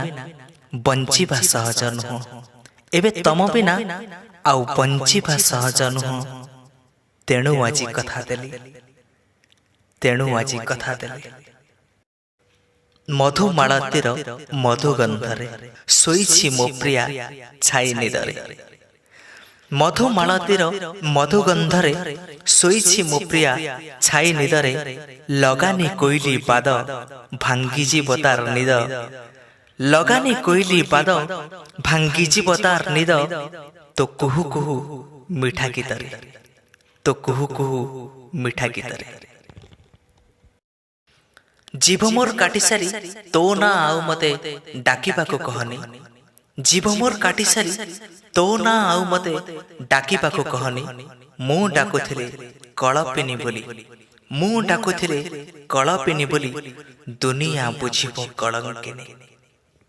ବିନା ବଞ୍ଚିବା ସହଜ ନୁହଁ। ଏବେ ତମ ବିନା ଆଉ ବଞ୍ଚିବା ସହଜ ନୁହଁ। ତେଣୁ ଆଜି କଥା ଦେଲି। ମଧୁମାଳତୀର ମଧୁଗନ୍ଧରେ ଶୋଇଛି ମୋ ପ୍ରିୟା ଛାଇ ନିଦରେ। ମଧୁମାଳତୀର ମଧୁଗନ୍ଧରେ ଶୋଇଛି ମୋ ପ୍ରିୟା ଛାଇ ନିଦରେ। ଲଗାନି କୋଇଲି ପାଦ ଭାଙ୍ଗିଯିବ ତାର ନିଦ। ଲଗାନି କୋଇଲି ପାଦ ଭାଙ୍ଗିଯିବ ତାର ନିଦ। ତୋ କୁହୁ କୁହୁ ମିଠା ଗୀତରେ, ତୋ କୁହୁ କୁହୁ ମିଠା ଗୀତରେ। ଜୀବ ମୋର କାଟି ସାରି ତୋ ନାଁ ଆଉ ମତେ ଡାକିବାକୁ କହନି। ଜୀବ ମୋର କାଟି ସାରି ତୋ ନାଁ ଆଉ ମତେ ଡାକିବାକୁ କହନି। ମୁଁ ଡାକୁଥିଲି କଳପିନି ବୋଲି, ମୁଁ ଡାକୁଥିଲି କଳପିନି ବୋଲି। ଦୁନିଆ ବୁଝିବ କଳଙ୍କିନି।